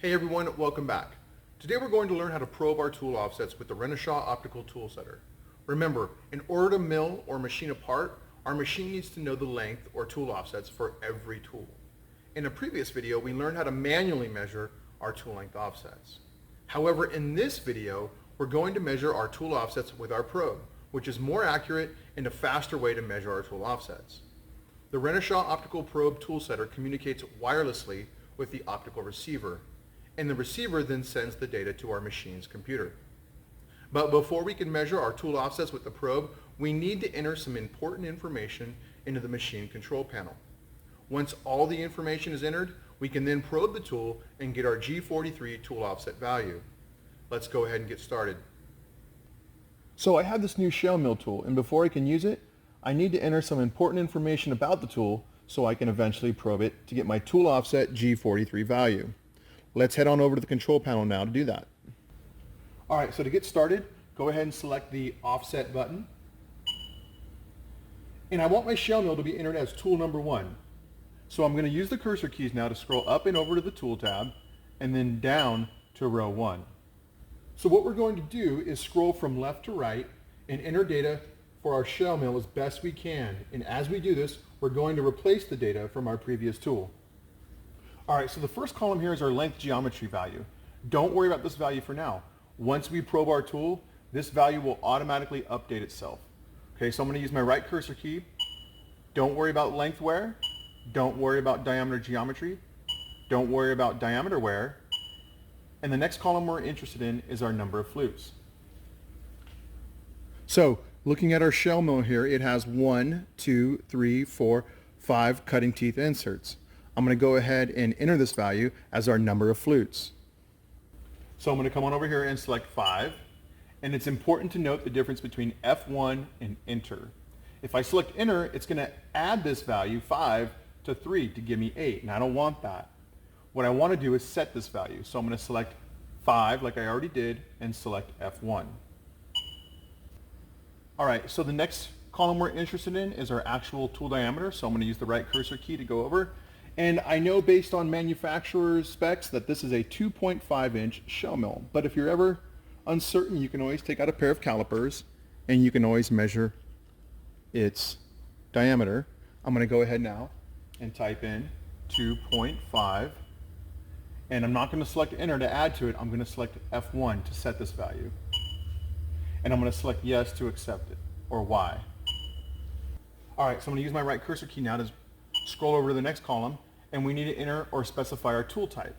Hey everyone, welcome back. Today we're going to learn how to probe our tool offsets with the Renishaw optical tool setter. Remember, in order to mill or machine a part, our machine needs to know the length or tool offsets for every tool. In a previous video, we learned how to manually measure our tool length offsets. However, in this video, we're going to measure our tool offsets with our probe, which is more accurate and a faster way to measure our tool offsets. The Renishaw optical probe tool setter communicates wirelessly with the optical receiver, and the receiver then sends the data to our machine's computer. But before we can measure our tool offsets with the probe, we need to enter some important information into the machine control panel. Once all the information is entered, we can then probe the tool and get our G43 tool offset value. Let's go ahead and get started. So I have this new shell mill tool, and before I can use it, I need to enter some important information about the tool so I can eventually probe it to get my tool offset G43 value. Let's head on over to the control panel now to do that. All right, so to get started, go ahead and select the offset button. And I want my shell mill to be entered as tool number 1. So I'm going to use the cursor keys now to scroll up and over to the tool tab and then down to row 1. So what we're going to do is scroll from left to right and enter data for our shell mill as best we can. And as we do this, we're going to replace the data from our previous tool. All right, so the first column here is our length geometry value. Don't worry about this value for now. Once we probe our tool, this value will automatically update itself. Okay, so I'm going to use my right cursor key. Don't worry about length wear. Don't worry about diameter geometry. Don't worry about diameter wear. And the next column we're interested in is our number of flutes. So looking at our shell mill here, it has 1, 2, 3, 4, 5 cutting teeth inserts. I'm going to go ahead and enter this value as our number of flutes. So I'm going to come on over here and select 5. And it's important to note the difference between F1 and enter. If I select enter, it's going to add this value, 5, to 3 to give me 8. And I don't want that. What I want to do is set this value. So I'm going to select 5 like I already did and select F1. All right, so the next column we're interested in is our actual tool diameter. So I'm going to use the right cursor key to go over. And I know based on manufacturer's specs that this is a 2.5 inch shell mill. But if you're ever uncertain, you can always take out a pair of calipers and you can always measure its diameter. I'm going to go ahead now and type in 2.5. And I'm not going to select enter to add to it. I'm going to select F1 to set this value. And I'm going to select yes to accept it, or Y. All right, so I'm going to use my right cursor key now to scroll over to the next column, and we need to enter or specify our tool type.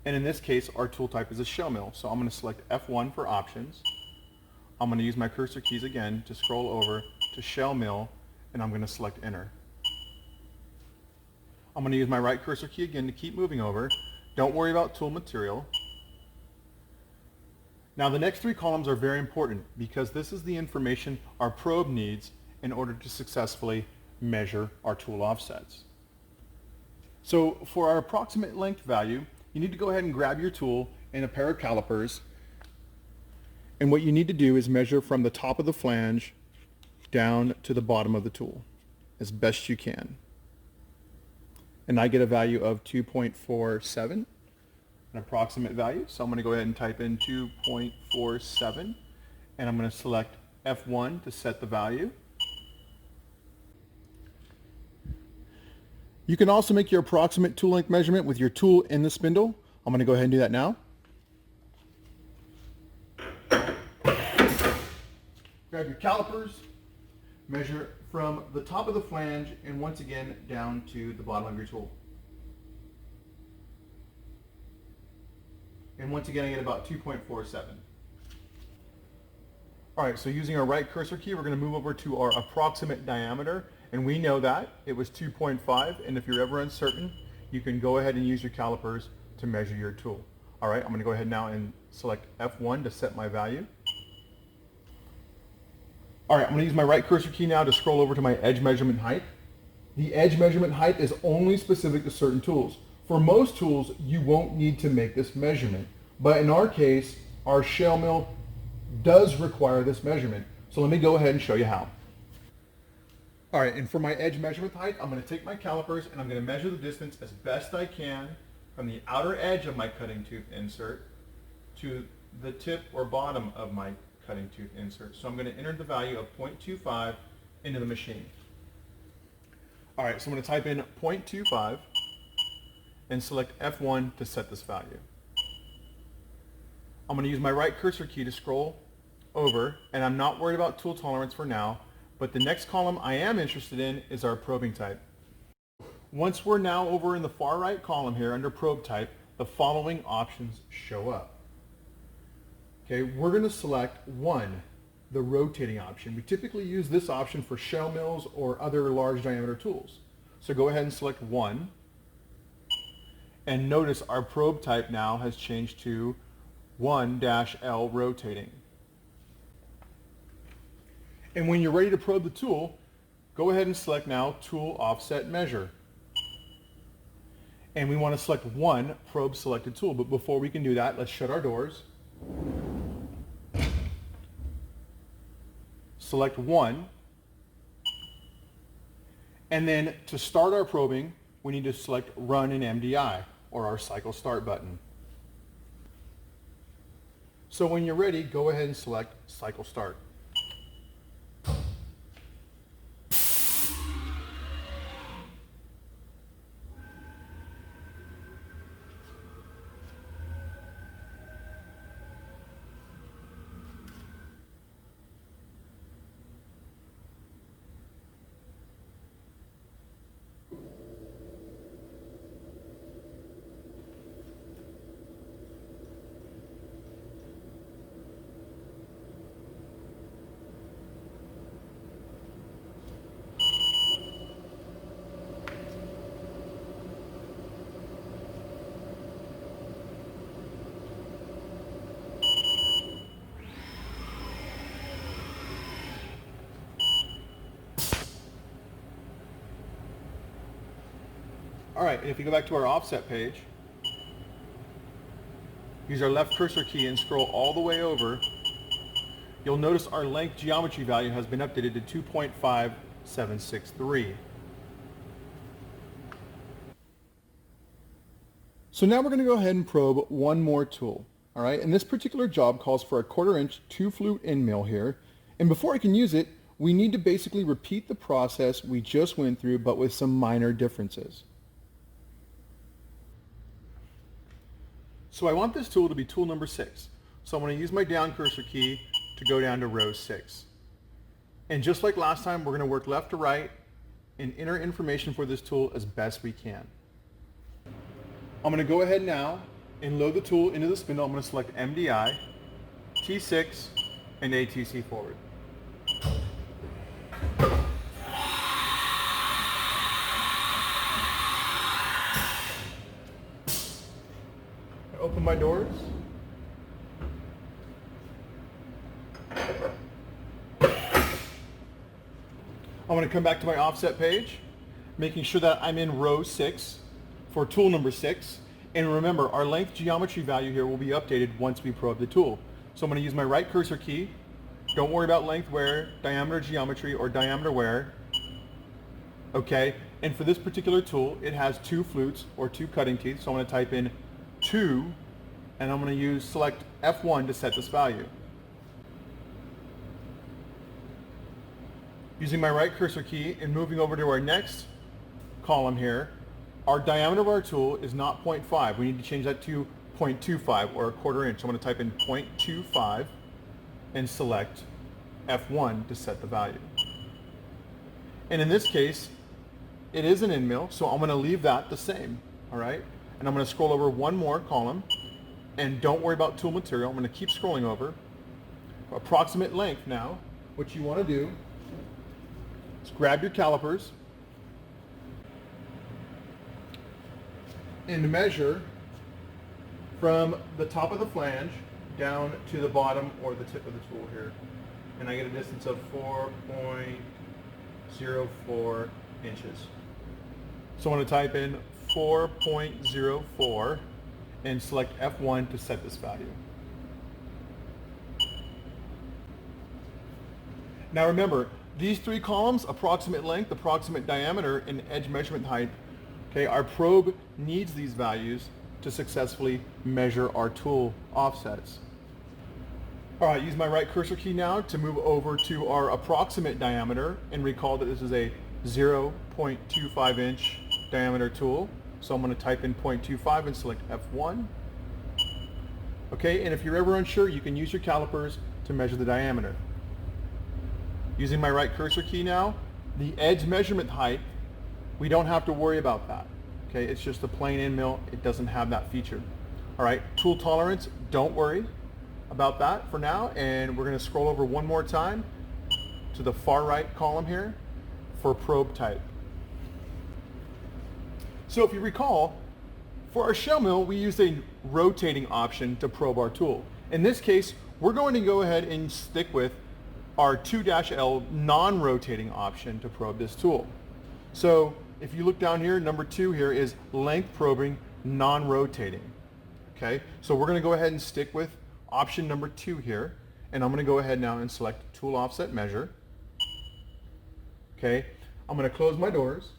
And in this case, our tool type is a shell mill. So I'm going to select F1 for options. I'm going to use my cursor keys again to scroll over to shell mill, and I'm going to select enter. I'm going to use my right cursor key again to keep moving over. Don't worry about tool material. Now the next 3 columns are very important because this is the information our probe needs in order to successfully measure our tool offsets. So for our approximate length value, you need to go ahead and grab your tool and a pair of calipers. And what you need to do is measure from the top of the flange down to the bottom of the tool as best you can. And I get a value of 2.47, an approximate value. So I'm going to go ahead and type in 2.47, and I'm going to select F1 to set the value. You can also make your approximate tool length measurement with your tool in the spindle. I'm going to go ahead and do that now. Grab your calipers, measure from the top of the flange and once again down to the bottom of your tool. And once again I get about 2.47. Alright, so using our right cursor key we're going to move over to our approximate diameter, and we know that it was 2.5, and if you're ever uncertain you can go ahead and use your calipers to measure your tool. Alright, I'm going to go ahead now and select F1 to set my value. Alright, I'm going to use my right cursor key now to scroll over to my edge measurement height. The edge measurement height is only specific to certain tools. For most tools, you won't need to make this measurement. But in our case, our shell mill does require this measurement. So let me go ahead and show you how. Alright, and for my edge measurement height, I'm going to take my calipers and I'm going to measure the distance as best I can from the outer edge of my cutting tooth insert to the tip or bottom of my cutting tooth insert. So I'm going to enter the value of 0.25 into the machine. All right, so I'm going to type in 0.25 and select F1 to set this value. I'm going to use my right cursor key to scroll over, and I'm not worried about tool tolerance for now, but the next column I am interested in is our probing type. Once we're now over in the far right column here under probe type, the following options show up. Okay, we're going to select 1, the rotating option. We typically use this option for shell mills or other large diameter tools. So go ahead and select 1, and notice our probe type now has changed to 1-L rotating. And when you're ready to probe the tool, go ahead and select now Tool Offset Measure. And we want to select 1 probe selected tool. But before we can do that, let's shut our doors. Select 1. And then to start our probing, we need to select Run in MDI, or our Cycle Start button. So when you're ready, go ahead and select Cycle Start. All right, and if you go back to our offset page, use our left cursor key and scroll all the way over, you'll notice our length geometry value has been updated to 2.5763. So now we're going to go ahead and probe one more tool. All right, and this particular job calls for a 1/4 inch 2-flute end mill here. And before I can use it, we need to basically repeat the process we just went through, but with some minor differences. So I want this tool to be tool number 6. So I'm going to use my down cursor key to go down to row 6. And just like last time, we're going to work left to right and enter information for this tool as best we can. I'm going to go ahead now and load the tool into the spindle. I'm going to select MDI, T6, and ATC forward. Open my doors. I'm going to come back to my offset page, making sure that I'm in row 6 for tool number 6. And remember, our length geometry value here will be updated once we probe the tool. So I'm going to use my right cursor key. Don't worry about length wear, diameter geometry, or diameter wear. Okay, and for this particular tool, it has 2 flutes or 2 cutting teeth. So I'm going to type in 2, and I'm going to select F1 to set this value. Using my right cursor key and moving over to our next column here, our diameter of our tool is not 0.5. We need to change that to 0.25 or a 1/4 inch. So I'm going to type in 0.25 and select F1 to set the value. And in this case, it is an end mill, so I'm going to leave that the same. All right? And I'm going to scroll over one more column, and don't worry about tool material. I'm going to keep scrolling over. Approximate length now. What you want to do is grab your calipers and measure from the top of the flange down to the bottom or the tip of the tool here. And I get a distance of 4.04 inches. So I'm going to type in 4.04 and select F1 to set this value. Now remember, these 3 columns, approximate length, approximate diameter, and edge measurement height, okay, our probe needs these values to successfully measure our tool offsets. All right, use my right cursor key now to move over to our approximate diameter, and recall that this is a 0.25 inch diameter tool. So I'm going to type in 0.25 and select F1. Okay, and if you're ever unsure, you can use your calipers to measure the diameter. Using my right cursor key now, the edge measurement height, we don't have to worry about that. Okay, it's just a plain end mill. It doesn't have that feature. All right, tool tolerance, don't worry about that for now. And we're going to scroll over one more time to the far right column here for probe type. So if you recall, for our shell mill, we used a rotating option to probe our tool. In this case, we're going to go ahead and stick with our 2-L non-rotating option to probe this tool. So if you look down here, number 2 here is length probing non-rotating. Okay, so we're going to go ahead and stick with option number 2 here, and I'm going to go ahead now and select tool offset measure. Okay, I'm going to close my doors.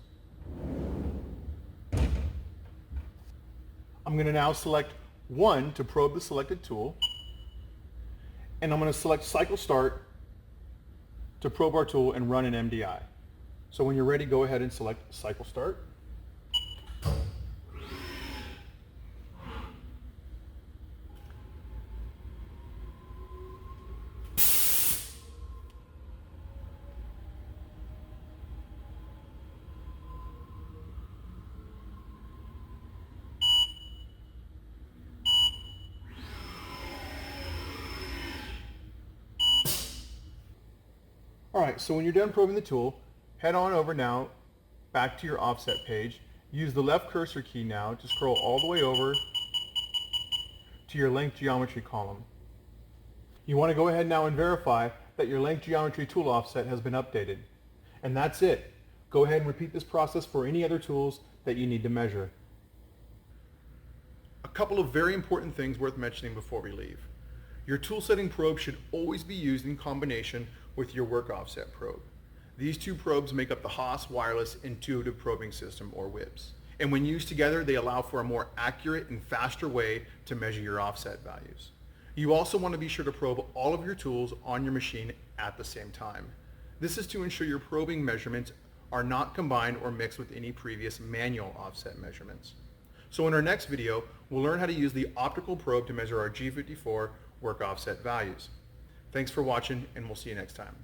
I'm going to now select 1 to probe the selected tool, and I'm going to select cycle start to probe our tool and run an MDI. So when you're ready, go ahead and select cycle start. All right, so when you're done probing the tool, head on over now back to your offset page. Use the left cursor key now to scroll all the way over to your length geometry column. You want to go ahead now and verify that your length geometry tool offset has been updated. And that's it. Go ahead and repeat this process for any other tools that you need to measure. A couple of very important things worth mentioning before we leave. Your tool setting probe should always be used in combination with your work offset probe. These two probes make up the Haas Wireless Intuitive Probing System, or WIPS. And when used together, they allow for a more accurate and faster way to measure your offset values. You also want to be sure to probe all of your tools on your machine at the same time. This is to ensure your probing measurements are not combined or mixed with any previous manual offset measurements. So in our next video, we'll learn how to use the optical probe to measure our G54 work offset values. Thanks for watching, and we'll see you next time.